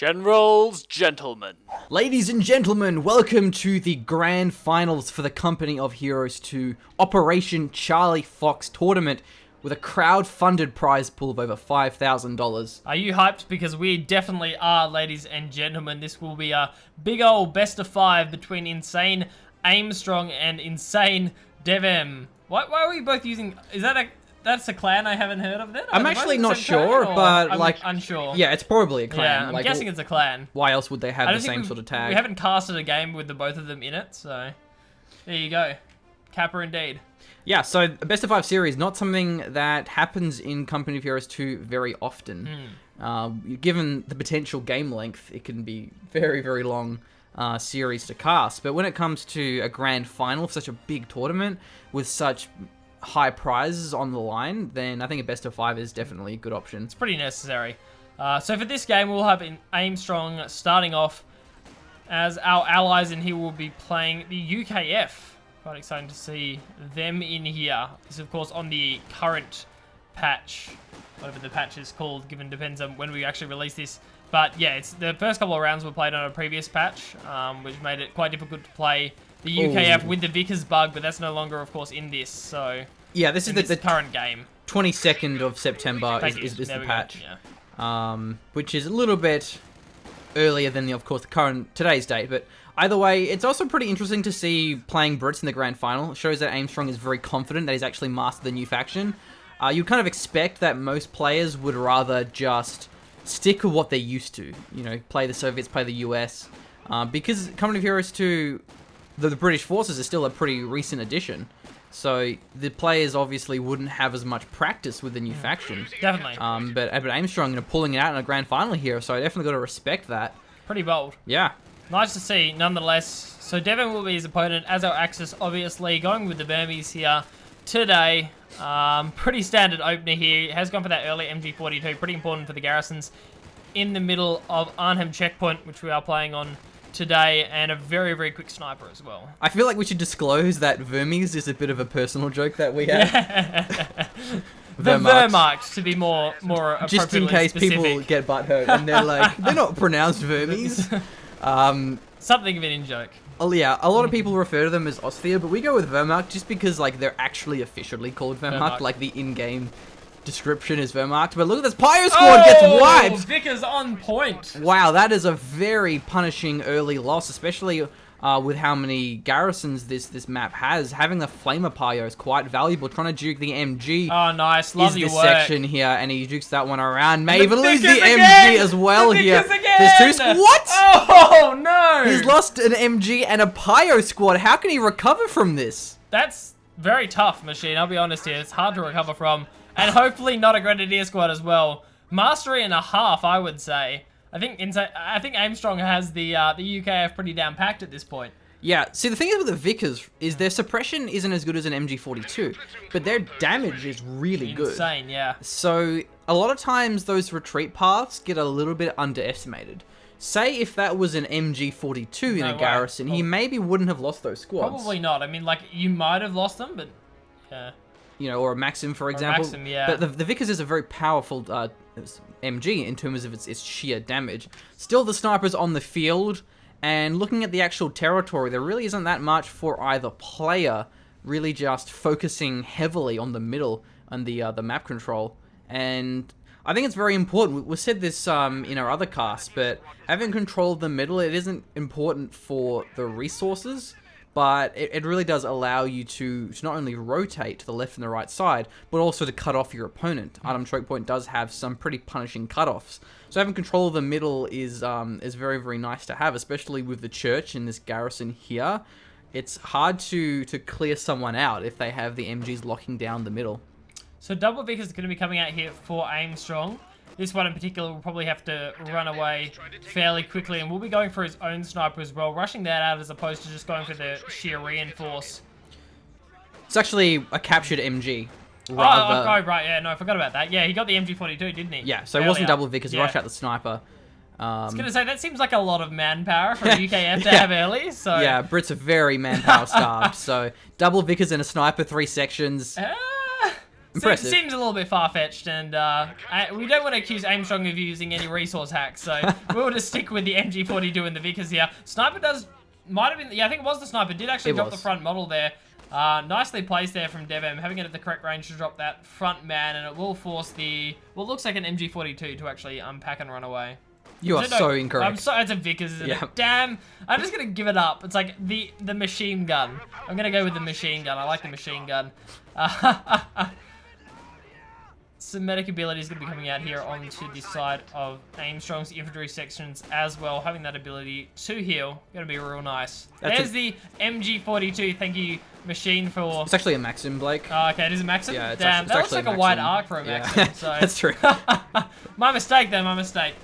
Generals, gentlemen. Ladies and gentlemen, welcome to the Grand Finals for the Company of Heroes 2 Operation Charlie Fox tournament with a crowd-funded prize pool of over $5,000. Are you hyped? Because we definitely are, ladies and gentlemen. This will be a big old best of 5 between insane Aimstrong and insane Devm. Why are we both using... That's a clan I haven't heard of then? I'm actually not sure, but I'm unsure. Yeah, it's probably a clan. Yeah, I'm guessing it's a clan. Why else would they have the same sort of tag? We haven't casted a game with the both of them in it, so there you go. Kappa indeed. Yeah, so a best of 5 series, not something that happens in Company of Heroes 2 very often. Given the potential game length, it can be very, very long series to cast. But when it comes to a grand final for such a big tournament with such high prizes on the line, then I think a best of 5 is definitely a good option. It's pretty necessary. So for this game, we'll have Aimstrong starting off as our allies, and he will be playing the UKF. Quite exciting to see them in here. This is, of course, on the current patch, whatever the patch is called, depends on when we actually release this. But yeah, it's the first couple of rounds were played on a previous patch, which made it quite difficult to play the UKF with the Vickers bug, but that's no longer, of course, in this. So yeah, this is the current game. 22nd of September is the patch, which is a little bit earlier than of course, today's date. But either way, it's also pretty interesting to see playing Brits in the grand final. It shows that Aimstrong is very confident that he's actually mastered the new faction. You kind of expect that most players would rather just stick with what they're used to. You know, play the Soviets, play the US, because Company of Heroes 2. The British forces are still a pretty recent addition, so the players obviously wouldn't have as much practice with the new faction. Definitely. But Aimstrong, pulling it out in a grand final here, so I definitely got to respect that. Pretty bold. Yeah. Nice to see, nonetheless. So Devm will be his opponent as our Axis, obviously going with the Burmese here today. Pretty standard opener here. Has gone for that early MG42, pretty important for the garrisons in the middle of Arnhem checkpoint, which we are playing on today, and a very, very quick sniper as well. I feel like we should disclose that Vermes is a bit of a personal joke that we have. Yeah. The Wehrmacht, to be more appropriately just in case specific. people get butthurt and they're like, they're not pronounced Vermes. Something of an in-joke. Oh yeah, a lot of people refer to them as Ostfia, but we go with Wehrmacht just because they're actually officially called Wehrmacht, like the in-game description is Wehrmacht. But look at this, Pyro Squad gets wiped! Vickers on point! Wow, that is a very punishing early loss, especially with how many garrisons this map has. Having the Flamer Pyro is quite valuable. Trying to juke the MG. Oh, nice. Love your work. Section here, and he jukes that one around. May even lose the again! MG as well here. There's two what? Oh, no! He's lost an MG and a Pyro Squad. How can he recover from this? That's very tough, Machine. I'll be honest here. It's hard to recover from. And hopefully not a Grenadier Squad as well. Mastery and a half, I would say. I think Aimstrong has the UKF pretty down packed at this point. Yeah, see the thing is with the Vickers is their suppression isn't as good as an MG42, but their damage is really good. Insane, yeah. So a lot of times those retreat paths get a little bit underestimated. Say if that was an MG42 in a garrison, he maybe wouldn't have lost those squads. Probably not. I mean, like, you might have lost them, but yeah. You know, or a Maxim, for example. Maxim, yeah. But the Vickers is a very powerful MG in terms of its sheer damage. Still, the sniper's on the field, and looking at the actual territory, there really isn't that much for either player, really just focusing heavily on the middle and the map control. And I think it's very important. We said this in our other casts, but having control of the middle, it isn't important for the resources, but it really does allow you to not only rotate to the left and the right side, but also to cut off your opponent. Arnhem Choke Point does have some pretty punishing cutoffs. So having control of the middle is very, very nice to have, especially with the church in this garrison here. It's hard to clear someone out if they have the MGs locking down the middle. So double Vickers is going to be coming out here for Aimstrong. This one in particular will probably have to run away fairly quickly, and we'll be going for his own sniper as well, rushing that out as opposed to just going for the sheer reinforce. It's actually a captured MG. Oh, right, yeah, no, I forgot about that. Yeah, he got the MG42, didn't he? Yeah, so it wasn't double Vickers, rush out the sniper. I was going to say, that seems like a lot of manpower for UKF to have early, so... Yeah, Brits are very manpower starved, so double Vickers and a sniper, 3 sections. Impressive. Seems a little bit far-fetched, and we don't want to accuse Aimstrong of using any resource hacks, so we'll just stick with the MG42 and the Vickers here. Sniper might have been, yeah, I think it was the Sniper, did actually drop the front model there. Nicely placed there from Devm, having it at the correct range to drop that front man, and it will force the, what looks like an MG42 to actually unpack and run away. You are so incorrect. It's a Vickers, isn't it? Damn. I'm just going to give it up. It's like the machine gun. I'm going to go with the machine gun. I like the machine gun. Some medic ability is going to be coming out here onto the side of Aimstrong's infantry sections as well. Having that ability to heal, going to be real nice. There's the MG42. Thank you, machine, for... It's actually a Maxim, Blake. Oh, okay, it is a Maxim? Yeah, damn, that looks like a white arc for a Maxim. So. That's true. My mistake there, my mistake.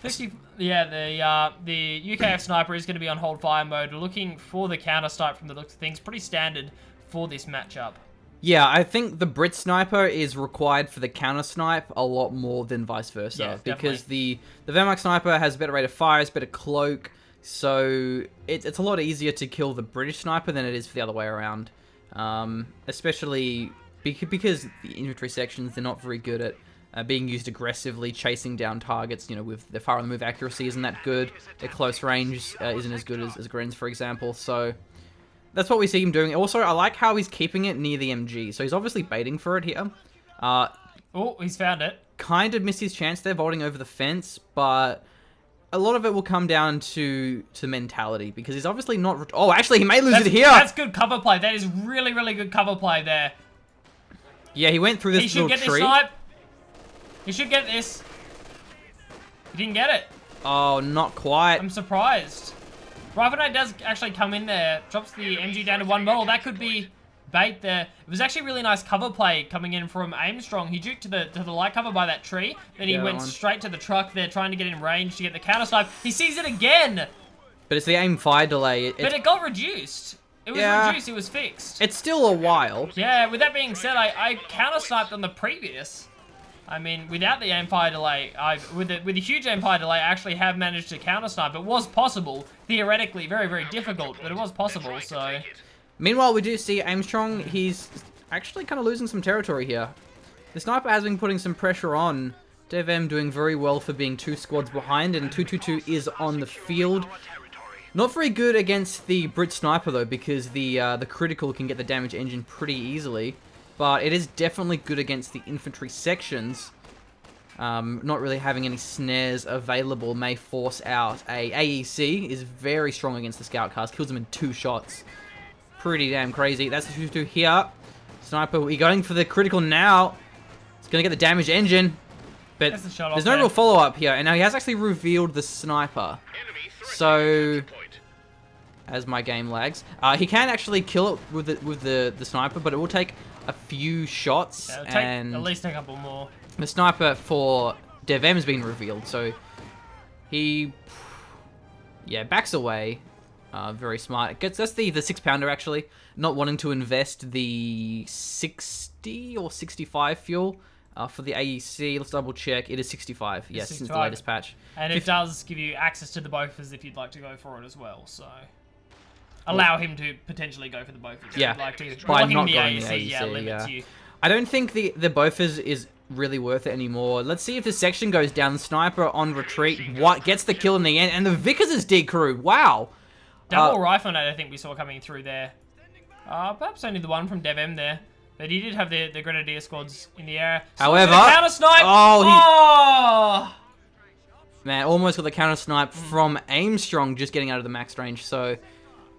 50, yeah, the UKF sniper is going to be on hold fire mode, looking for the counter snipe from the looks of things. Pretty standard for this matchup. Yeah, I think the Brit sniper is required for the counter snipe a lot more than vice versa. Yeah, because the Wehrmacht sniper has a better rate of fire, it's better cloak, so it's a lot easier to kill the British sniper than it is for the other way around. Especially because the infantry sections, they're not very good at being used aggressively, chasing down targets, you know, with their fire on the move accuracy isn't that good. Their close range isn't as good as Gren's, for example, so that's what we see him doing. Also, I like how he's keeping it near the MG, so he's obviously baiting for it here. Oh, he's found it. Kind of missed his chance there, vaulting over the fence, but a lot of it will come down to mentality, because he's obviously not... Oh, actually, he may lose it here! That's good cover play. That is really, really good cover play there. Yeah, he went through this little tree. He should get this snipe. He should get this. He didn't get it. Oh, not quite. I'm surprised. Rifle Knight does actually come in there, drops the MG down to one model. That could be bait there. It was actually really nice cover play coming in from Aimstrong. He juked to the light cover by that tree. Then he went straight to the truck there, trying to get in range to get the counter snipe. He sees it again. But it's the aim fire delay. But it got reduced. It was reduced. It was fixed. It's still a while. Yeah. With that being said, I counter sniped on the previous. I mean, without the aim fire delay, with a huge aim fire delay, I actually have managed to counter snipe. It was possible, theoretically, very, very difficult, but it was possible. So, meanwhile, we do see Aimstrong. He's actually kind of losing some territory here. The sniper has been putting some pressure on. Devm doing very well for being 2 squads behind, and 222 is on the field. Not very good against the Brit sniper though, because the critical can get the damage engine pretty easily. But it is definitely good against the infantry sections. Not really having any snares available may force out a AEC. Is very strong against the scout cast. Kills him in 2 shots. Pretty damn crazy. That's the 2-2 here. Sniper, we're going for the critical now. It's going to get the damage engine. But there's no real follow-up here. And now he has actually revealed the sniper. So, as my game lags, he can actually kill it with the sniper, but it will take a few shots, yeah, and at least a couple more. The sniper for Devm has been revealed, so he backs away. Very smart. That's the 6-pounder actually, not wanting to invest the 60 or 65 fuel for the AEC. Let's double check. It is 65. Yes, 65. Since the latest patch. And it does give you access to the Bofors if you'd like to go for it as well. So allow him to potentially go for the Bofors. Yeah, like to. By not going the AEC. Yeah, limits you. I don't think the Bofors is really worth it anymore. Let's see if the section goes down. The sniper on retreat. What gets the kill in the end? And the Vickers is decrewed. Wow. Double rifle nade, I think we saw coming through there. Perhaps only the one from Devm there. But he did have the Grenadier squads in the air. However, counter snipe. Man, almost got the counter snipe from Aimstrong, just getting out of the max range. So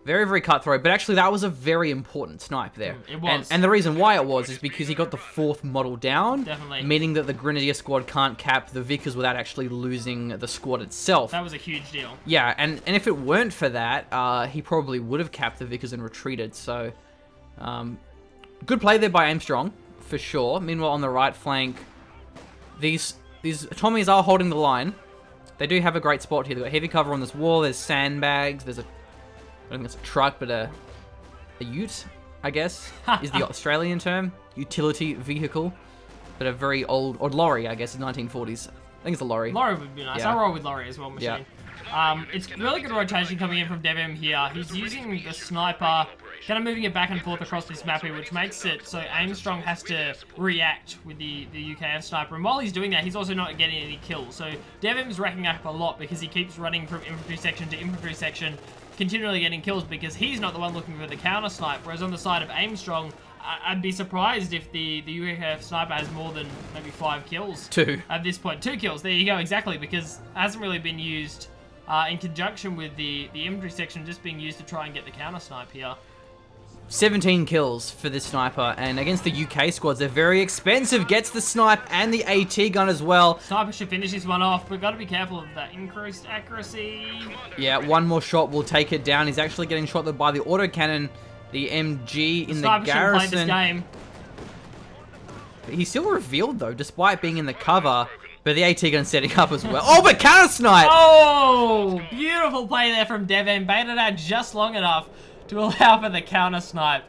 very, very cutthroat. But actually, that was a very important snipe there. It was. And the reason why it was is because he got the 4th model down. Definitely. Meaning that the Grenadier squad can't cap the Vickers without actually losing the squad itself. That was a huge deal. Yeah, and if it weren't for that, he probably would have capped the Vickers and retreated. So, good play there by Aimstrong, for sure. Meanwhile, on the right flank, these Tommies are holding the line. They do have a great spot here. They've got heavy cover on this wall. There's sandbags. There's I don't think it's a truck, but a ute, I guess, is the Australian term. Utility vehicle. But a very old, or lorry, I guess, in 1940s. I think it's a lorry. Lorry would be nice. Yeah. I'll roll with lorry as well, machine. Yeah. It's really good rotation coming in from Devm here. He's using the sniper, kind of moving it back and forth across this map here, which makes it so Aimstrong has to react with the UKF sniper. And while he's doing that, he's also not getting any kills. So Devm's racking up a lot because he keeps running from infantry section to infantry section, continually getting kills because he's not the one looking for the counter snipe. Whereas on the side of Aimstrong, I'd be surprised if the UKF sniper has more than maybe 5 kills. 2. At this point. 2 kills, there you go, exactly, because it hasn't really been used in conjunction with the infantry section, just being used to try and get the counter snipe here. 17 kills for this sniper, and against the UK squads, they're very expensive. Gets the snipe and the AT gun as well. Sniper should finish this one off, but got to be careful of that increased accuracy. Yeah, one more shot will take it down. He's actually getting shot by the autocannon, the MG in the garrison. This game. He's still revealed though, despite being in the cover. But the AT gun setting up as well. Oh, but counter snipe! Oh, beautiful play there from Devm. Baited out just long enough to allow for the counter snipe.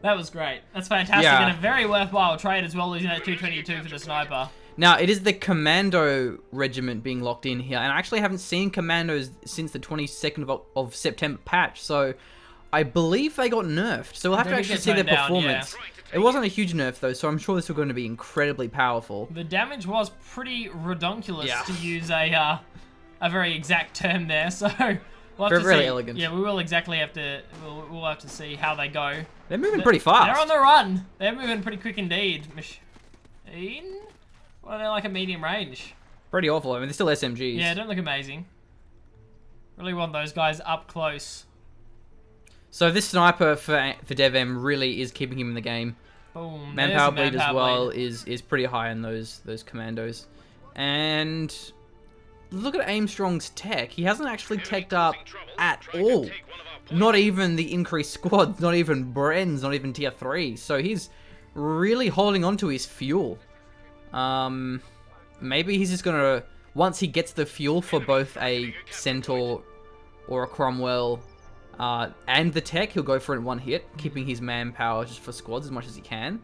That was great. That's fantastic, Yeah. and a very worthwhile trade as well, losing that 222 for the sniper. Now, it is the Commando regiment being locked in here, and I actually haven't seen Commandos since the 22nd of September patch, so I believe they got nerfed. So we'll have to actually see their performance. It wasn't a huge nerf though, so I'm sure this is going to be incredibly powerful. The damage was pretty redonkulous, Yeah. to use a very exact term there. So we'll have to Very see. elegant. Yeah, we will exactly have to. We'll have to see how they go. They're moving pretty fast. They're on the run. They're moving pretty quick indeed. Machine? Well, they're like a medium range. Pretty awful. I mean, they're still SMGs. Yeah, don't look amazing. Really want those guys up close. So this sniper for Devm really is keeping him in the game. Boom. Manpower bleed as manpower well bleed. is pretty high in those Commandos. And look at Aimstrong's tech. He hasn't actually teched up at all. Not even the increased squads, not even Bren's, not even tier 3. So he's really holding on to his fuel. Maybe he's just gonna, once he gets the fuel for both a Centaur or a Cromwell and the tech, he'll go for it in one hit, keeping his manpower just for squads as much as he can.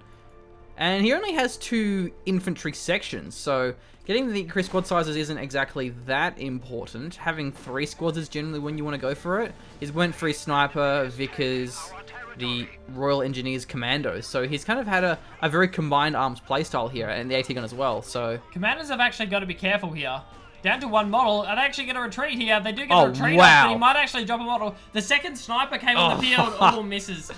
And he only has 2 infantry sections, so getting the increased squad sizes isn't exactly that important. Having 3 squads is generally when you want to go for it. He's went for his sniper, Vickers, the Royal Engineers Commandos, so he's kind of had a very combined arms playstyle here, and the AT gun as well, so... Commanders have actually got to be careful here. Down to 1 model. Are they actually going to retreat here? They do get Oh, a retreat wow. up, but he might actually drop a model. The second sniper came on the field. Oh, misses.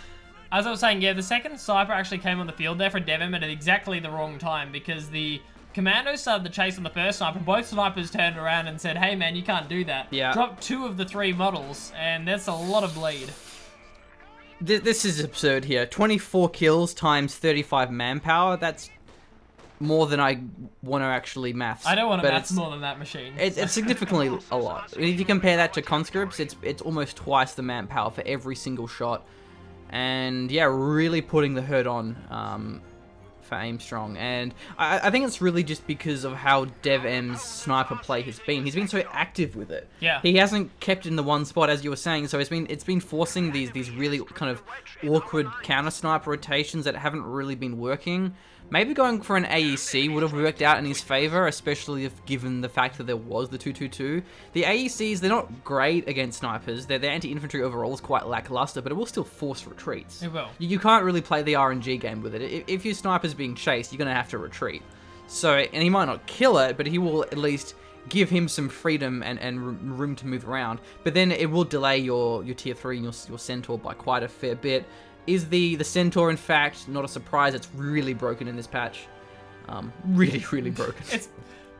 As I was saying, yeah, the second sniper actually came on the field there for Devm at exactly the wrong time, because the Commandos started the chase on the first sniper. Both snipers turned around and said, hey man, you can't do that. Yeah. Dropped 2 of the 3 models, and that's a lot of bleed. This is absurd here. 24 kills times 35 manpower. That's more than I want to actually maths. I don't want to but maths more than that machine. It's significantly a lot. If you compare that to conscripts, it's almost twice the manpower for every single shot. And yeah, really putting the hurt on for Aimstrong. And I think it's really just because of how Devm's sniper play has been. He's been so active with it. Yeah. He hasn't kept in the one spot, as you were saying, so it's been forcing these really kind of awkward counter sniper rotations that haven't really been working. Maybe going for an AEC would have worked out in his favor, especially if given the fact that there was the 222. The AECs, they're not great against snipers. Their anti-infantry overall is quite lackluster, but it will still force retreats. It will. You can't really play the RNG game with it. If your sniper's being chased, you're going to have to retreat. So, and he might not kill it, but he will at least give him some freedom and room to move around. But then it will delay your tier 3 and your Centaur by quite a fair bit. Is the Centaur, in fact, not a surprise? It's really broken in this patch. Really, really broken. It's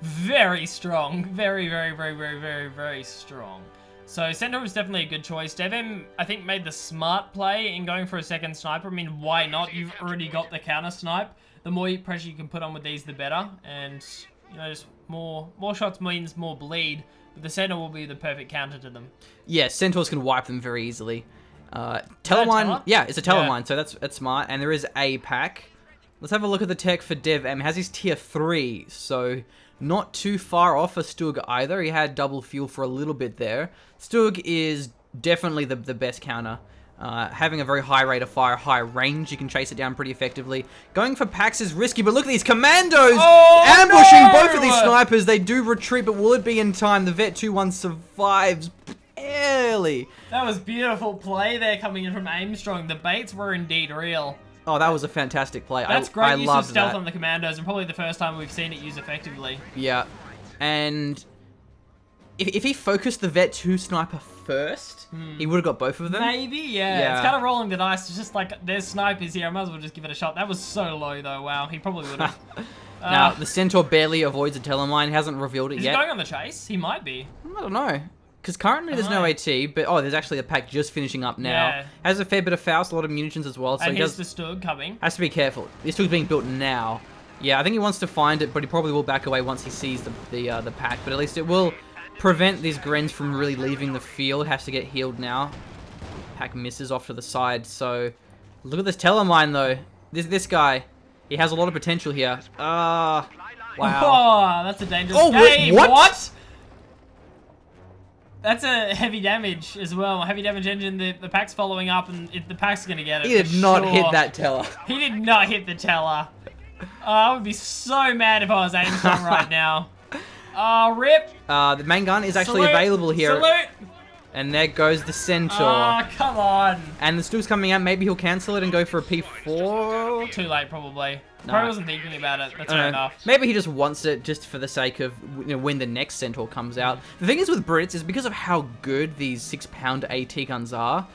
very strong. Very, very, very, very, very, very strong. So Centaur was definitely a good choice. Devm, I think, made the smart play in going for a second sniper. I mean, why not? You've already got the counter snipe. The more pressure you can put on with these, the better. And, you know, just more shots means more bleed. But the Centaur will be the perfect counter to them. Yeah, Centaurs can wipe them very easily. Teleline, yeah, it's a teleline, so that's smart. And there is a pack. Let's have a look at the tech for Devm. Has his tier 3, so not too far off for Stug either. He had double fuel for a little bit there. Stug is definitely the best counter Having a very high rate of fire, high range, you can chase it down pretty effectively. Going for packs is risky, but look at these Commandos ambushing both of these snipers. They do retreat, but will it be in time? The Vet 2-1 survives barely. That was beautiful play there coming in from Aimstrong. The baits were indeed real. Oh, that was a fantastic play. That's great use of stealth that. on the Commandos, and probably the first time we've seen it used effectively. Yeah, and if he focused the Vet 2 sniper first, he would have got both of them. Maybe, yeah. It's kind of rolling the dice. It's just like, there's snipers here. I might as well just give it a shot. That was so low, though. Wow, he probably would have. Now, the Centaur barely avoids a telemine. He hasn't revealed it yet. Is he going on the chase? He might be. I don't know. Because currently there's no AT, but there's actually a pack just finishing up now. Yeah. Has a fair bit of Faust, a lot of munitions as well. So and he here's the Stug coming. Has to be careful. This Stug's being built now. Yeah, I think he wants to find it, but he probably will back away once he sees the pack. But at least it will prevent these Grens from really leaving the field. Has to get healed now. Pack misses off to the side. So look at this telemine though. This guy, he has a lot of potential here. Wow. Oh, that's a dangerous game. What? That's a heavy damage as well. Heavy damage engine. The pack's following up, and the pack's gonna get it. He did not hit that teller. He did not hit the teller. I would be so mad if I was Aimstrong right now. Rip. The main gun is actually available here. Salute. And there goes the Centaur. Oh, come on. And the Stug's coming out. Maybe he'll cancel it and go for a P4. Too late, probably. No. Probably wasn't thinking about it. That's fair enough. Maybe he just wants it just for the sake of when the next Centaur comes out. The thing is with Brits is because of how good these 6-pound AT guns are,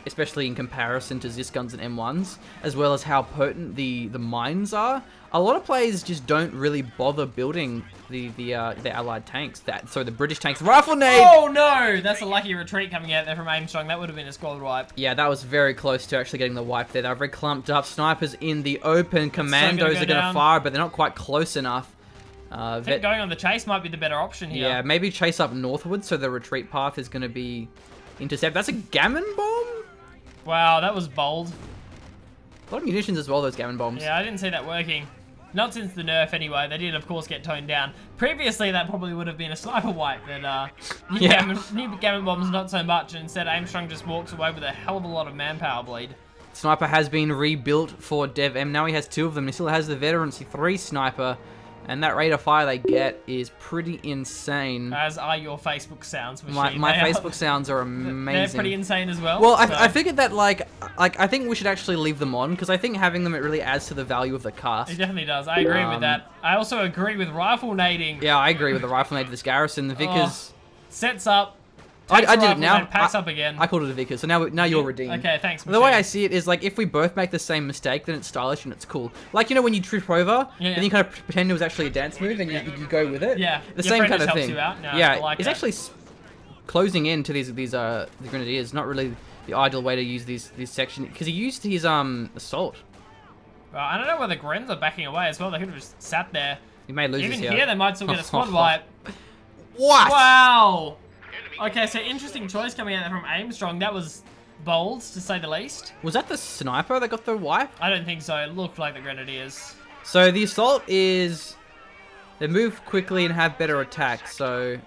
especially in comparison to Zis guns and M1s, as well as how potent the mines are. A lot of players just don't really bother building the allied tanks. So the British tanks, rifle nade. Oh no, that's a lucky retreat coming out there from Aimstrong. That would have been a squad wipe. Yeah, that was very close to actually getting the wipe there. They're very clumped up. Snipers in the open. Commandos are going to fire, but they're not quite close enough. I think going on the chase might be the better option here. Yeah, maybe chase up northward, so the retreat path is going to be intercepted. That's a gammon bomb? Wow, that was bold. A lot of munitions as well, those gammon bombs. Yeah, I didn't see that working. Not since the nerf, anyway. They did, of course, get toned down. Previously, that probably would have been a sniper wipe, but new gammon bombs, not so much. And instead, Aimstrong just walks away with a hell of a lot of manpower bleed. Sniper has been rebuilt for Devm. Now he has 2 of them. He still has the Veteran 3 sniper. And that rate of fire they get is pretty insane. As are your Facebook sounds machine. My Facebook sounds are amazing. They're pretty insane as well. Well, I figured that I think we should actually leave them on because I think having them, it really adds to the value of the cast. It definitely does. I agree with that. I also agree with rifle nading. Yeah, I agree with the rifle nade to this garrison. The Vickers sets up. I did it now. Packs up again. I called it a Vickers, so now you're redeemed. Okay, thanks. The way I see it is like if we both make the same mistake, then it's stylish and it's cool. Like when you trip over, then you kind of pretend it was actually a dance move and you go with it. Yeah, the same kind of thing. You out. No, yeah, like it's actually closing in to the grenadiers. Not really the ideal way to use these sections because he used his assault. Well, I don't know whether Grens are backing away as well. They could have just sat there. He may lose Even this here, they might still get a squad wipe. What? Wow. Okay, so interesting choice coming out there from Aimstrong. That was bold, to say the least. Was that the sniper that got the wipe? I don't think so. It looked like the Grenadiers. So the assault is... They move quickly and have better attack, so...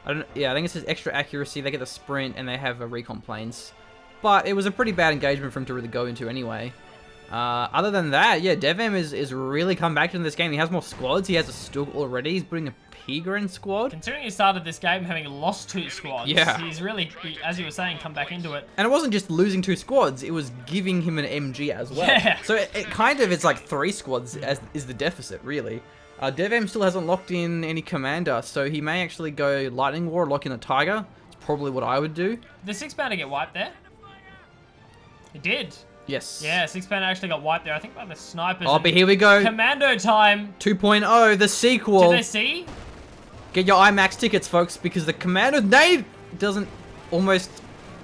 I think it says extra accuracy. They get the sprint and they have recon planes. But it was a pretty bad engagement for him to really go into anyway. Other than that, yeah, Devm is really come back into this game. He has more squads. He has a Stug already. He's putting a Pigrin squad. Considering he started this game having lost 2 squads, he's really, as you were saying, come back into it. And it wasn't just losing 2 squads, it was giving him an MG as well. Yeah. So it kind of is like 3 squads is the deficit, really. Devm still hasn't locked in any commander, so he may actually go Lightning War, lock in a Tiger. It's probably what I would do. Did the 6-pounder get wiped there? It did. Yes. Yeah, 6-pounder actually got wiped there, I think by the snipers. Oh, but here we go. Commando time. 2.0, the sequel. Did they see? Get your IMAX tickets, folks, because the Commando nade doesn't almost...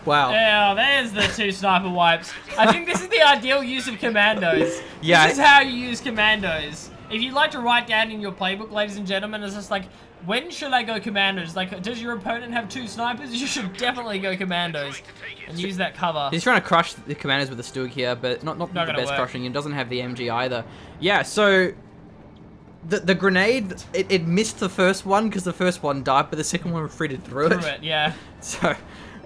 Wow. Yeah, there's the 2 sniper wipes. I think this is the ideal use of Commandos. Yeah. This is how you use Commandos. If you'd like to write down in your playbook, ladies and gentlemen, it's just like, when should I go Commandos? Like, does your opponent have 2 snipers? You should definitely go Commandos and use that cover. He's trying to crush the Commandos with the Stug here, but not the best crushing. He doesn't have the MG either. Yeah, so... The grenade, it missed the first one because the first one died, but the second one retreated through it. Yeah. So,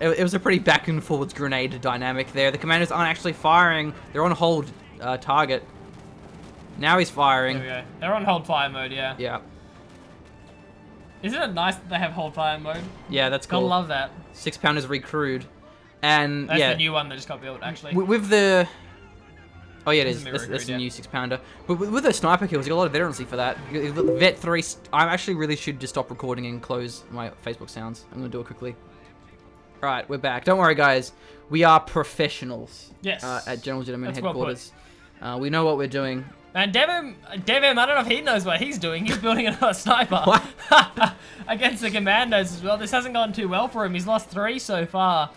It was a pretty back and forwards grenade dynamic there. The Commandos aren't actually firing. They're on hold target. Now he's firing. There we go. They're on hold fire mode, yeah. Yeah. Isn't it nice that they have hold fire mode? Yeah, that's Gotta cool. love that. 6-pounders recrewed. And That's yeah, the new one that just got built, actually. with the... Oh yeah, it is. Isn't it That's recruit, the yeah. new 6-pounder. But with the sniper kills, you got a lot of veterancy for that. Vet 3... I actually really should just stop recording and close my Facebook sounds. I'm going to do it quickly. Alright, we're back. Don't worry, guys. We are professionals. Yes. At General Gentleman That's well Headquarters. We know what we're doing. And Devm, I don't know if he knows what he's doing. He's building another sniper. What? Against the Commandos as well. This hasn't gone too well for him. He's lost 3 so far.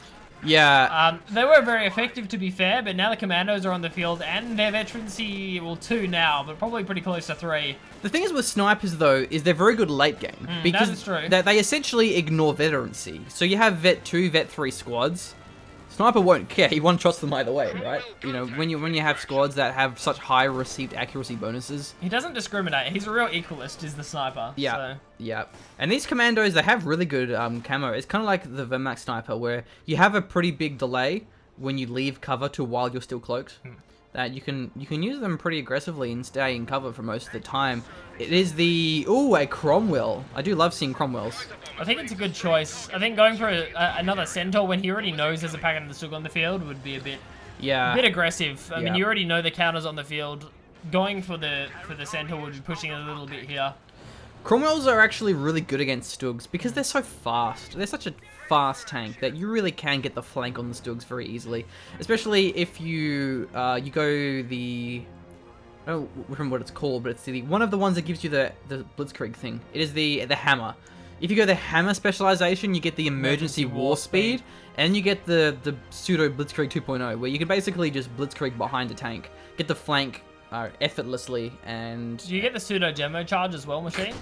Yeah. They were very effective, to be fair, but now the Commandos are on the field, and their veterancy, well, 2 now, but probably pretty close to 3. The thing is with snipers, though, is they're very good late game. Because that is true. They essentially ignore veterancy. So you have Vet 2, Vet 3 squads. Sniper won't care. He one-shots them either way, right? You know, when you have squads that have such high received accuracy bonuses. He doesn't discriminate. He's a real equalist, is the sniper. Yeah, So. yeah. And these Commandos, they have really good camo. It's kind of like the Vermax sniper, where you have a pretty big delay when you leave cover to while you're still cloaked. That you can use them pretty aggressively and stay in cover for most of the time. It is the a Cromwell. I do love seeing Cromwells. I think it's a good choice. I think going for another Centaur when he already knows there's a packet of the Sug on the field would be a bit aggressive. I mean, you already know the counters on the field. Going for the Centaur would be pushing it a little bit here. Cromwells are actually really good against Stugs because they're so fast. They're such a fast tank that you really can get the flank on the Stugs very easily. Especially if you go the... I don't remember what it's called, but it's one of the ones that gives you the Blitzkrieg thing. It is the hammer. If you go the hammer specialization, you get the emergency war speed, and you get the pseudo Blitzkrieg 2.0, where you can basically just Blitzkrieg behind a tank, get the flank effortlessly, and... Do you get the pseudo Gemmo charge as well, Machine?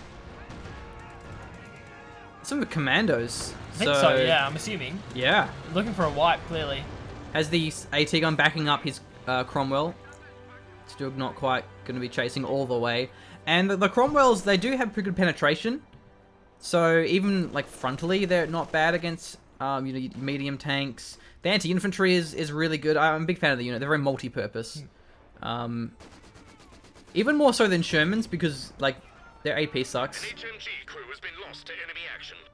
Some of the Commandos. I think so, yeah, I'm assuming. Yeah. Looking for a wipe, clearly. Has the AT gun backing up his Cromwell. Still not quite going to be chasing all the way. And the Cromwells, they do have pretty good penetration. So even like frontally, they're not bad against medium tanks. The anti-infantry is really good. I'm a big fan of the unit. They're very multi-purpose. Even more so than Sherman's because like their AP sucks.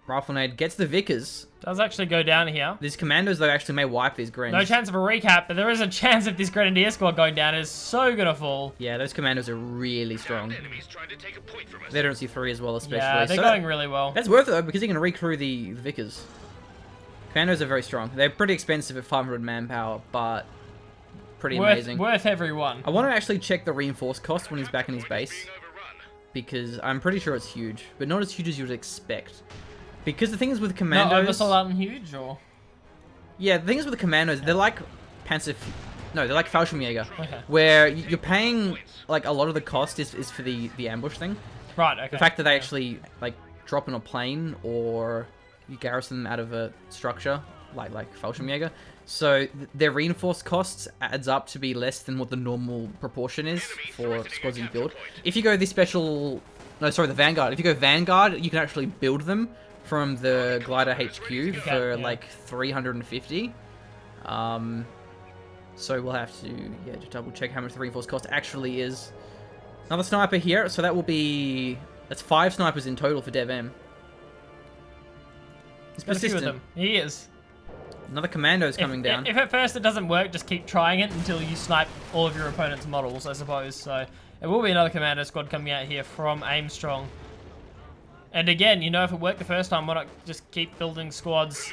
Riflenade gets the Vickers. Does actually go down here. These Commandos, though, actually may wipe these Grens. No chance of a recap, but there is a chance if this Grenadier squad going down is so gonna fall. Yeah, those Commandos are really strong. Veterancy 3 as well, especially. Yeah, they're going really well. That's worth it, though, because you can recrew the Vickers. Commandos are very strong. They're pretty expensive at 500 manpower, but pretty amazing. Worth every one. I want to actually check the reinforced cost when he's back in his base, because I'm pretty sure it's huge, but not as huge as you would expect. Because the thing is with Commandos... Not oversold out and huge, or...? Yeah, the thing is with the Commandos, they're like Panzer... No, they're like Fallschirmjäger, Okay. where you're paying, like, a lot of the cost is for the ambush thing. Right, okay. The fact that they actually, like, drop in a plane, or you garrison them out of a structure, like Fallschirmjäger. So, their reinforced costs adds up to be less than what the normal proportion is for squads you build. If you go the special... No, sorry, the Vanguard. If you go Vanguard, you can actually build them from the Glider HQ for like 350. So we'll have to just double check how much the reinforced cost actually is. Another sniper here, so that will be... That's 5 snipers in total for Devm. He's Got a few of persistent. them. He is. Another Commando's coming down. If at first it doesn't work, just keep trying it until you snipe all of your opponent's models, I suppose. So it will be another Commando squad coming out here from Aimstrong. And again, you know, if it worked the first time, why not just keep building squads?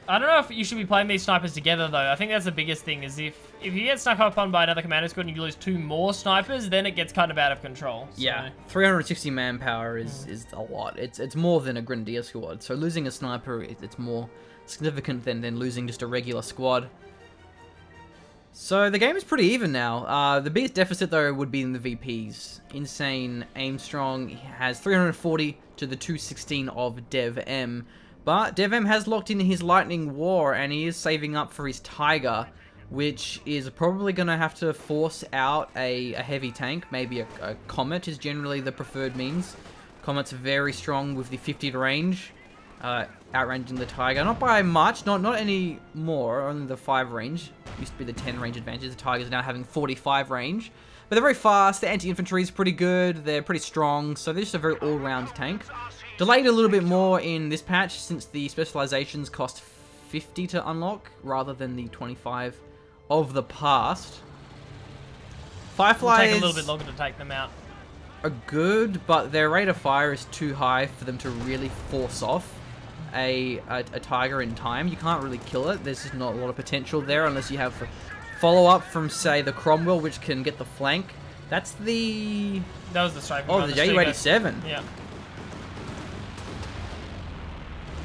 I don't know if you should be playing these snipers together, though. I think that's the biggest thing, is if you get sniped upon by another Commando squad and you lose 2 more snipers, then it gets kind of out of control. So. Yeah, 360 manpower is a lot. It's more than a Grenadier squad. So losing a sniper, it's more significant than losing just a regular squad. So the game is pretty even now. The biggest deficit, though, would be in the VPs. Insane Aimstrong has 340 to the 216 of Devm. But Devm has locked in his Lightning War, and he is saving up for his Tiger, which is probably going to have to force out a heavy tank. Maybe a Comet is generally the preferred means. Comet's very strong with the 50 range. outranging the Tiger. Not by much, not any more, only the 5 range. Used to be the 10 range advantage. The Tigers are now having 45 range. But they're very fast, the anti-infantry is pretty good, they're pretty strong, so they're just a very all-round tank. Delayed a little bit more in this patch since the specializations cost 50 to unlock rather than the 25 of the past. Fireflies It'll take a little bit longer to take them out. are good, but their rate of fire is too high for them to really force off a Tiger in time. You can't really kill it. There's just not a lot of potential there unless you have follow-up from, say, the Cromwell, which can get the flank. That's the... That was the strike. Oh, the Ju-87. Yeah.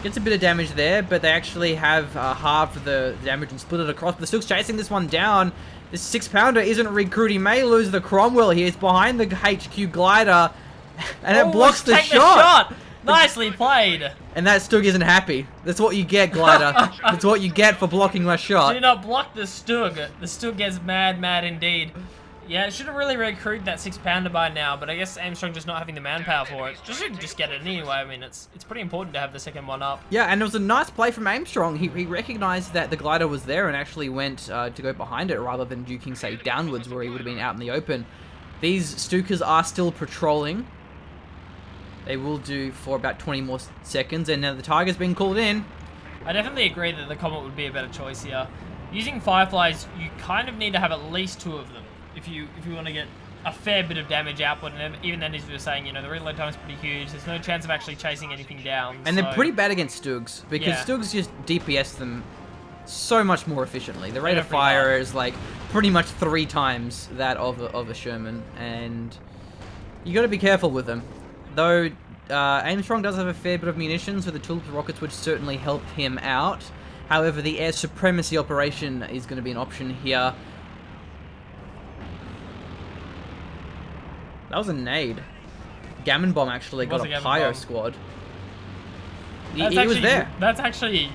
Gets a bit of damage there, but they actually have halved the damage and split it across. But the Stook's chasing this one down. This 6-pounder isn't recruiting. He may lose the Cromwell here. He's behind the HQ glider, and it blocks the shot. Nicely played. And that Stook isn't happy. That's what you get, glider. That's what you get for blocking my shot. Do not block the Stook. The Stook gets mad indeed. Yeah, it should have really recruited that 6-pounder by now, but I guess Aimstrong just not having the manpower for it. Just get it anyway. I mean, it's pretty important to have the second one up. Yeah, and it was a nice play from Aimstrong. He recognized that the glider was there and actually went to go behind it rather than duking, say, downwards where he would have been out in the open. These Stookers are still patrolling. They will do for about 20 more seconds, and now the Tiger's been called in. I definitely agree that the Comet would be a better choice here. Using Fireflies, you kind of need to have at least 2 of them if you want to get a fair bit of damage output, and even then, as you were saying, you know, the reload time is pretty huge. There's no chance of actually chasing anything down. And they're pretty bad against Stoogs, because Stoogs just DPS them so much more efficiently. The rate of fire is like pretty much 3 times that of a Sherman, and you got to be careful with them. Though Aimstrong does have a fair bit of munitions, so the Tulip rockets would certainly help him out. However, the air supremacy operation is going to be an option here. That was a nade. Gammon Bomb actually got a Pyro squad. He was there. That's actually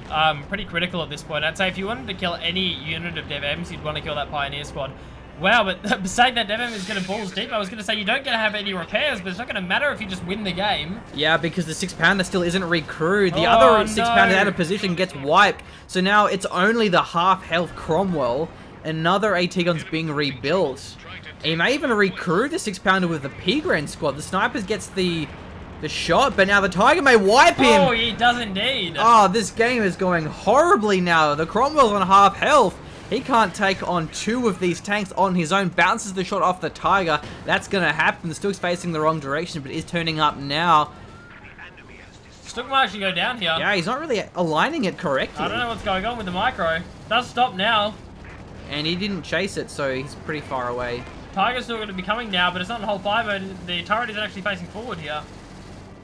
pretty critical at this point. I'd say if you wanted to kill any unit of Devms, you'd want to kill that Pioneer squad. Wow, but saying that Devm is going to balls deep, I was going to say you don't get to have any repairs, but it's not going to matter if you just win the game. Yeah, because the 6-pounder still isn't recruited. The other 6-pounder out of position gets wiped. So now it's only the half-health Cromwell. Another AT gun's being rebuilt. He may even recruit the 6-pounder with the P-Grand squad. The Snipers gets the shot, but now the Tiger may wipe him. Oh, he does indeed. Oh, this game is going horribly now. The Cromwell's on half health. He can't take on 2 of these tanks on his own. Bounces the shot off the Tiger. That's going to happen. The Stook's facing the wrong direction, but is turning up now. Stook might actually go down here. Yeah, he's not really aligning it correctly. I don't know what's going on with the micro. Does stop now. And he didn't chase it, so he's pretty far away. Tiger's still going to be coming now, but it's not in hold 5. The turret is actually facing forward here.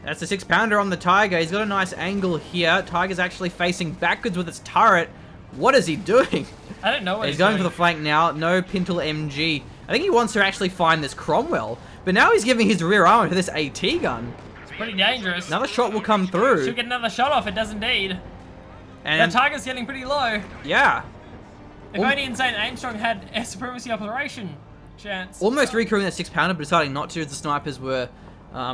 That's the 6-pounder on the Tiger. He's got a nice angle here. Tiger's actually facing backwards with its turret. What is he doing? I don't know what he's going for the flank now. No Pintle MG. I think he wants to actually find this Cromwell. But now he's giving his rear armor to this AT gun. It's pretty dangerous. Another shot will come through. Should get another shot off. It does indeed. And the Tiger's getting pretty low. Yeah. If only Insane Aimstrong had a supremacy operation chance. Almost recruiting that 6-pounder, but deciding not to as the Snipers were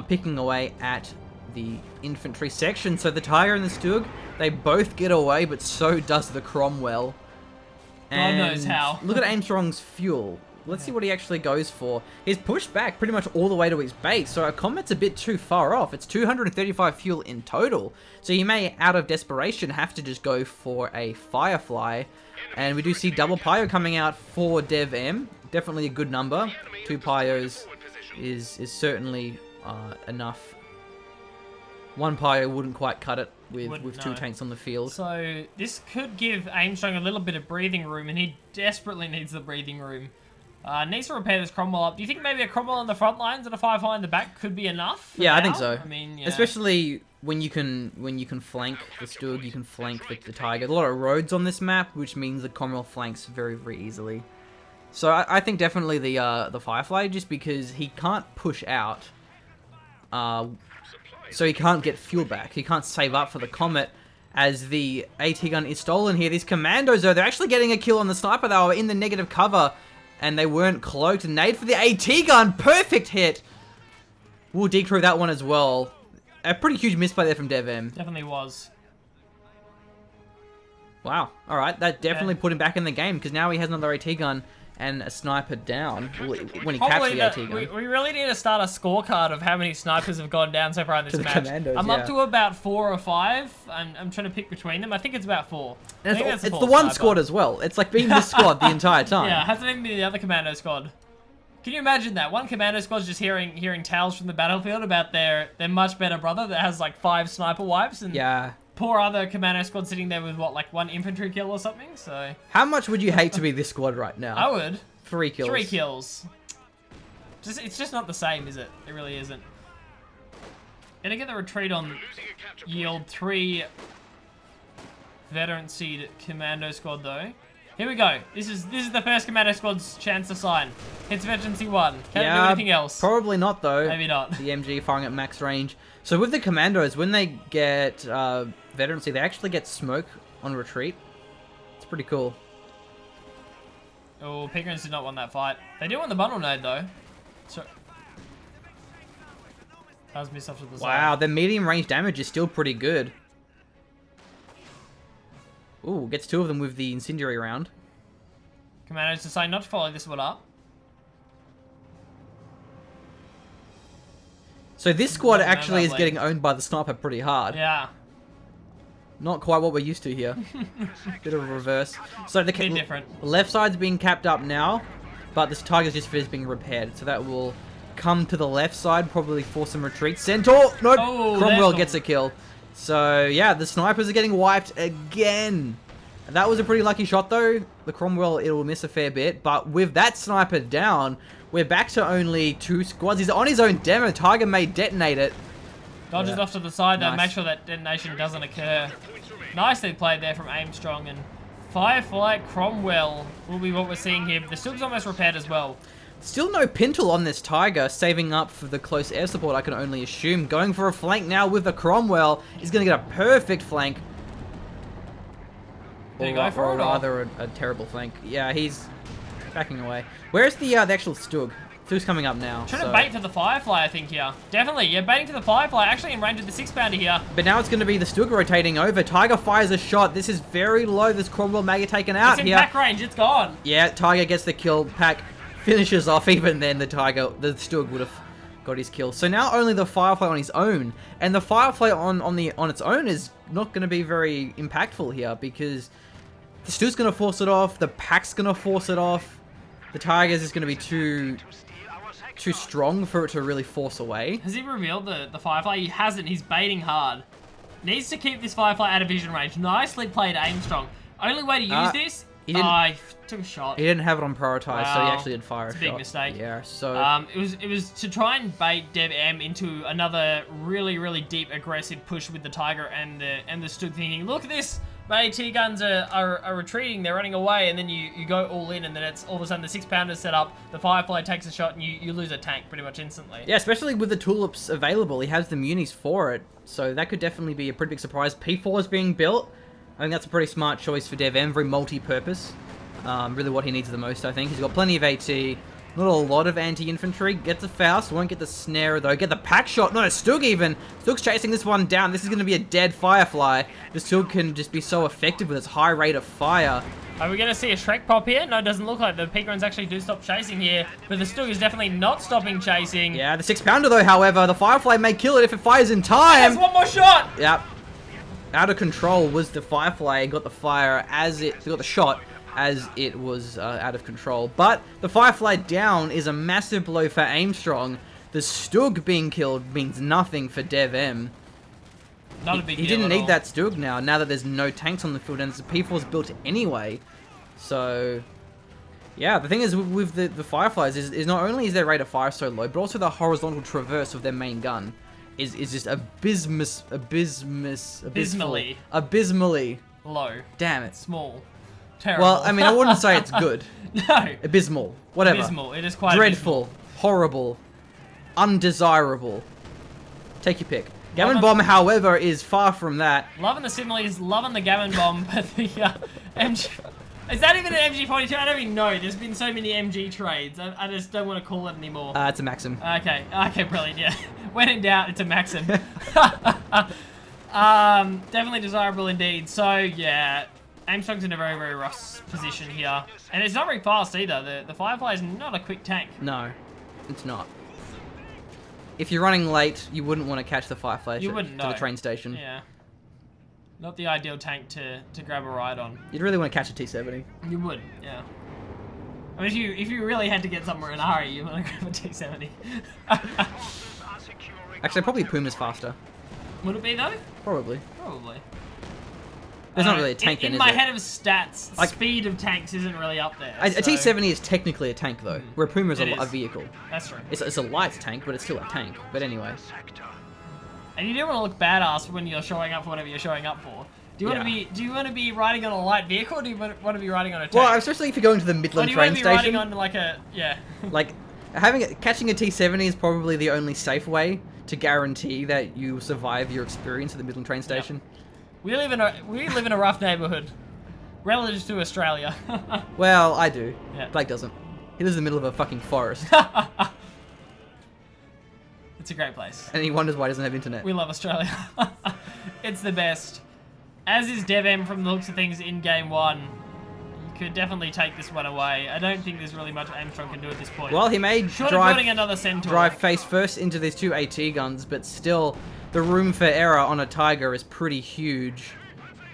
picking away at the infantry section. So the Tiger and the Stoog, they both get away, but so does the Cromwell. And God knows how. Look at Aimstrong's fuel. Let's see what he actually goes for. He's pushed back pretty much all the way to his base, so our combat's a bit too far off. It's 235 fuel in total. So he may, out of desperation, have to just go for a Firefly. And we do see double Pyro coming out for Devm. Definitely a good number. 2 Pyros is certainly enough. 1 Pyro wouldn't quite cut it with 2 tanks on the field. So this could give Aimstrong a little bit of breathing room, and he desperately needs the breathing room. Needs to repair this Cromwell up. Do you think maybe a Cromwell on the front lines and a Firefly in the back could be enough? Yeah, I think so. I mean, yeah. Especially when you can flank the Stoog, you can flank the Tiger. A lot of roads on this map, which means the Cromwell flanks very, very easily. So I think definitely the Firefly, just because he can't push out. So he can't get fuel back. He can't save up for the Comet as the AT gun is stolen here. These Commandos, though, they're actually getting a kill on the Sniper. They were in the negative cover, and they weren't cloaked. Nade for the AT gun. Perfect hit. We'll decrew that one as well. A pretty huge misplay there from Devm. Definitely was. Wow. All right, that definitely put him back in the game because now he has another AT gun and a sniper down when he captures the AT gun. We really need to start a scorecard of how many snipers have gone down so far in this match. Commandos, I'm up to about 4 or 5. I'm trying to pick between them. I think it's about 4. It's the one squad as well. It's like being this squad the entire time. Yeah, it hasn't even been the other Commando squad. Can you imagine that? One Commando squad's just hearing tales from the battlefield about their much better brother that has like 5 sniper wipes, and poor other Commando squad sitting there with what, like 1 infantry kill or something. So how much would you hate to be this squad right now? I would. 3 kills. 3 kills. It's just not the same, is it? It really isn't. Gonna get the retreat on yield 3 veteran seed Commando squad though. Here we go. This is the first Commando squad's chance to sign. Hits veterancy 1. Can't do anything else. Probably not though. Maybe not. The MG firing at max range. So with the Commandos, when they get veterancy, they actually get smoke on retreat. It's pretty cool. Oh, Pickens did not want that fight. They do want the bundle node though. So that was missed off to the side. Wow, their medium range damage is still pretty good. Ooh, gets 2 of them with the incendiary round. Commandos decide not to follow this one up. So this squad actually is getting owned by the sniper pretty hard. Yeah. Not quite what we're used to here. Bit of a reverse. So the Bit different. Left side's being capped up now, but this Tiger's just finished being repaired. So that will come to the left side, probably force some retreat. Centaur! Nope! Oh, Cromwell gets a kill. So yeah, the snipers are getting wiped again. That was a pretty lucky shot though. The Cromwell, it will miss a fair bit. But with that sniper down, we're back to only 2 squads. He's on his own demo. Tiger may detonate it. Dodges off to the side though, Nice. make sure that detonation doesn't occur. Nicely played there from Aimstrong, and Firefly Cromwell will be what we're seeing here. But the Silk's almost repaired as well. Still no Pintle on this Tiger, saving up for the close air support, I can only assume. Going for a flank now with the Cromwell. He's going to get a perfect flank. Did he go for it, or? rather a terrible flank. Yeah, he's backing away. Where's the actual Stug? Stug's coming up now. Trying to bait for the Firefly, I think, here. Definitely, yeah, baiting for the Firefly. Actually in range of the 6-pounder here. But now it's going to be the Stug rotating over. Tiger fires a shot. This is very low. This Cromwell may get taken out It's in here. pack range, it's gone. Yeah, Tiger gets the kill. Pack finishes off. Even then, the Stug would have got his kill. So now only the Firefly on his own. And the Firefly on its own is not going to be very impactful here because the Stug's going to force it off. The Pack's going to force it off. The Tiger's is going to be too strong for it to really force away. Has he revealed the Firefly? He hasn't. He's baiting hard. Needs to keep this Firefly out of vision range. Nicely played, Aimstrong. Only way to use this... He didn't, he took a shot. He didn't have it on prioritized, so he Wow. actually did fire a shot. It's a big mistake. Yeah, so... It was to try and bait Devm into another really deep aggressive push with the Tiger and the Stug, thinking, look at this, my AT guns are retreating, they're running away, and then you go all in, and then it's all of a sudden the 6-pounder set up, the Firefly takes a shot, and you lose a tank pretty much instantly. Yeah, especially with the tulips available, he has the munis for it, so that could definitely be a pretty big surprise. P4 is being built. I think that's a pretty smart choice for Devm, very multi-purpose. Really what he needs the most, I think. He's got plenty of AT, not a lot of anti-infantry. Gets the Faust, won't get the Snare though. Get the pack shot, not a Stug even. Stug's chasing this one down. This is going to be a dead Firefly. The Stug can just be so effective with its high rate of fire. Are we going to see a Shrek pop here? No, it doesn't look like the peak runs actually do stop chasing here, but the Stug is definitely not stopping chasing. Yeah, the 6-pounder though, however, the Firefly may kill it if it fires in time. There's one more shot! Yep. Out of control was the Firefly and got the fire as it got the shot as it was out of control. But the Firefly down is a massive blow for Aimstrong. The Stug being killed means nothing for Devm. Not a big deal. He didn't at need all. that Stug now that there's no tanks on the field and the P4's built anyway. So yeah, the thing is with the Fireflies is not only is their rate of fire so low, but also the horizontal traverse of their main gun is just abysmally low. Damn it. Small. Terrible. Well, I mean, I wouldn't say it's good. No. Abysmal. Whatever. Abysmal. It is quite Dreadful. abysmal. Horrible. Undesirable. Take your pick. Gammon Bomb, however, is far from that. Loving the similes, loving the Gammon Bomb, but the MG... Is that even an MG42? I don't even know. There's been so many MG trades. I just don't want to call it anymore. It's a Maxim. Okay, brilliant, yeah. When in doubt, it's a Maxim. Definitely desirable indeed. So, yeah, Aimstrong's in a very, very rough position here. And it's not very fast either. The Firefly is not a quick tank. No, it's not. If you're running late, you wouldn't want to catch the Firefly to the train station. Yeah. Not the ideal tank to grab a ride on. You'd really want to catch a T70. You would, yeah. I mean, if you really had to get somewhere in a hurry, you want to grab a T70. Actually, probably Puma's faster. Would it be though? Probably. Probably. There's not really a tank then, in is my it? head of stats, speed of tanks isn't really up there. A T70 is technically a tank though, where Puma's a vehicle. That's true. It's a light tank, but it's still a tank. But anyway. And you do want to look badass when you're showing up for whatever you're showing up for. Do you want to be riding on a light vehicle, or do you want to be riding on a tank? Well, especially if you're going to the Midland train station. Or do you want to be riding on like a like catching a T70 is probably the only safe way to guarantee that you survive your experience at the Midland train station. Yep. We live in a rough neighborhood, relative to Australia. Well, I do. Yeah. Blake doesn't. He lives in the middle of a fucking forest. It's a great place. And he wonders why he doesn't have internet. We love Australia. It's the best. As is Devm from the looks of things in game 1. You could definitely take this one away. I don't think there's really much Aimstrong can do at this point. Well, he may building another Centaur. drive face first into these two AT guns, but still, the room for error on a Tiger is pretty huge.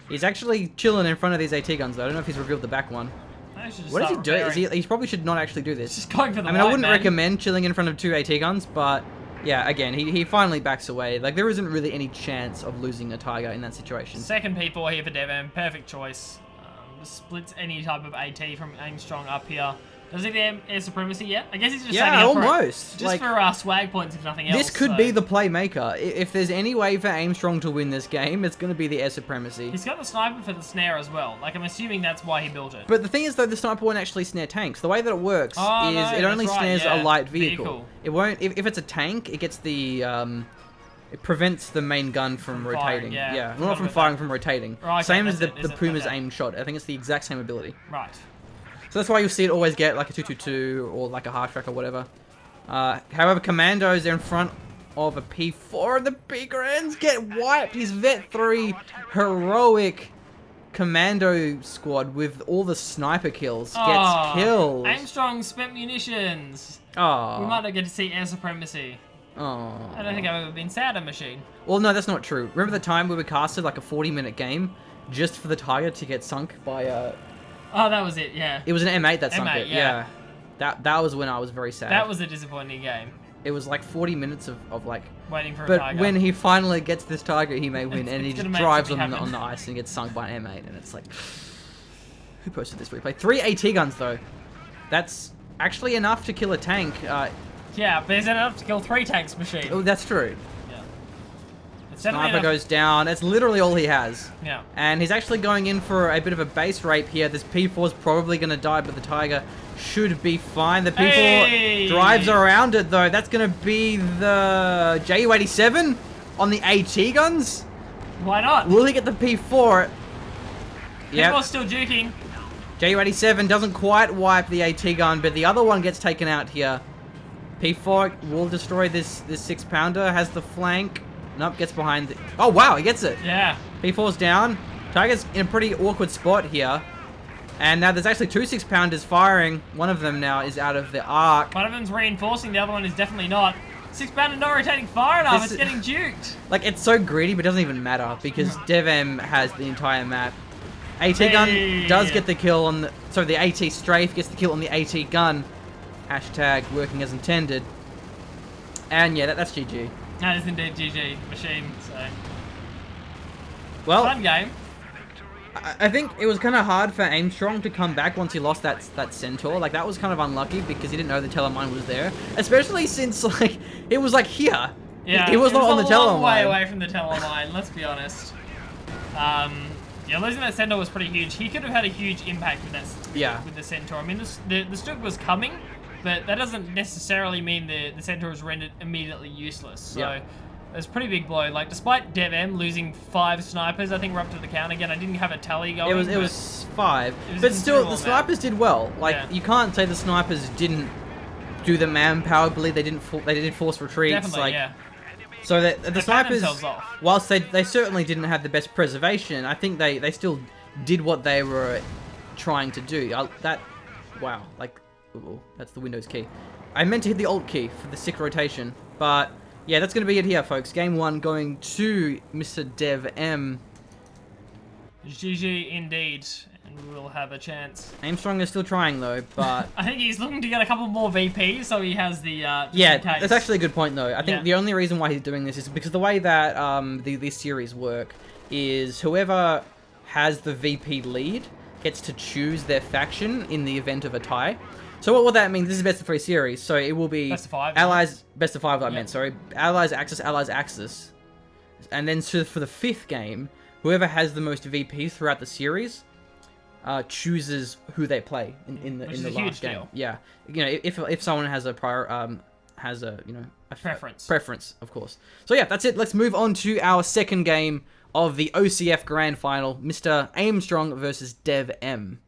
He's actually chilling in front of these AT guns, though. I don't know if he's revealed the back one. What is he doing? He probably should not actually do this. Just going for the I wouldn't recommend chilling in front of two AT guns, but yeah, again, he finally backs away. Like, there isn't really any chance of losing a Tiger in that situation. Second P4 here for Devm. Perfect choice. Splits any type of AT from Aimstrong up here. Does he have air supremacy yet? I guess he's just saving up almost. Just for swag points, if nothing else. This could be the playmaker. If there's any way for Aimstrong to win this game, it's going to be the air supremacy. He's got the sniper for the snare as well. Like, I'm assuming that's why he built it. But the thing is, though, the sniper won't actually snare tanks. The way that it works is it only snares a light vehicle. It won't. If it's a tank, it gets the it prevents the main gun from rotating. Well, not from firing, from rotating. Right, okay, same as the Puma's aim shot. I think it's the exact same ability. Right. So that's why you'll see it always get like a 222 or like a half track or whatever. However, Commandos are in front of a P4 and the P-Grands get wiped. His Vet 3 heroic Commando squad with all the sniper kills gets killed. Aimstrong spent munitions. Oh. We might not get to see air supremacy. Oh. I don't think I've ever been sadder, Machine. Well, no, that's not true. Remember the time we were casted like a 40-minute game just for the Tiger to get sunk by Oh, that was it, yeah. It was an M8 that sunk M8, it, yeah. That was when I was very sad. That was a disappointing game. It was like 40 minutes of like... waiting for a Tiger. But when he finally gets this Tiger, he may win. And he just drives on happen. the ice and gets sunk by an M8. And it's like... Who posted this replay? 3 AT guns, though. That's actually enough to kill a tank. Yeah, but is that enough to kill 3 tanks, Machine? Oh, that's true. Sniper goes down. That's literally all he has. Yeah. And he's actually going in for a bit of a base rape here. This P4 is probably going to die, but the Tiger should be fine. The P4 drives around it, though. That's going to be the Ju-87 on the AT guns. Why not? Will he get the P4? Yeah. P4's still juking. Ju-87 doesn't quite wipe the AT gun, but the other one gets taken out here. P4 will destroy this 6-pounder. Has the flank. Nope, gets behind it. Oh, wow, he gets it. Yeah. P4's down. Tiger's in a pretty awkward spot here. And now there's actually 2 6-pounders firing. One of them now is out of the arc. One of them's reinforcing, the other one is definitely not. 6-pounder not rotating far enough, it's getting juked. Like, it's so greedy, but it doesn't even matter because Devm has the entire map. AT gun does get the kill on the... Sorry, the AT strafe gets the kill on the AT gun. Hashtag working as intended. And yeah, that's GG. That is indeed GG, Machine, so... Well, fun game. I think it was kind of hard for Aimstrong to come back once he lost that Centaur. Like, that was kind of unlucky because he didn't know the telemine was there. Especially since, like, it was, like, here. Yeah, he was not on the telemine. a long way away from the telemine, let's be honest. Yeah, losing that Centaur was pretty huge. He could have had a huge impact with that. Yeah. With the Centaur. I mean, the Stuk was coming, but that doesn't necessarily mean the Centaur is rendered immediately useless. So, It's a pretty big blow. Like, despite Devm losing 5 snipers, I think we're up to the count again. I didn't have a tally going. It was 5, it was but still, the considerable snipers did well. Like, Yeah. you can't say the snipers didn't do the manpower bleed. They didn't force retreats. Definitely, like, yeah. So the They found snipers, themselves off. whilst they certainly didn't have the best preservation, I think they still did what they were trying to do. Wow, like, ooh, that's the Windows key. I meant to hit the Alt key for the sick rotation, but yeah, that's going to be it here, folks. Game 1 going to Mr. Devm. GG indeed, and we will have a chance. Aimstrong is still trying though, but I think he's looking to get a couple more VPs, so he has the just yeah, in case. that's actually a good point though. I think Yeah. the only reason why he's doing this is because the way that these series work is whoever has the VP lead gets to choose their faction in the event of a tie. So what will that mean? This is best of 3 series, so it will be Best of 5, Allies, best of 5 I Yeah. meant, sorry. Allies, Axis. And then so for the 5th game, whoever has the most VPs throughout the series chooses who they play in the Which is a last huge game. deal. Yeah. You know, if someone has a prior has a, you know, a Preference. preference, of course. So yeah, that's it. Let's move on to our second game of the OCF Grand Final, Mr. Aimstrong versus Devm.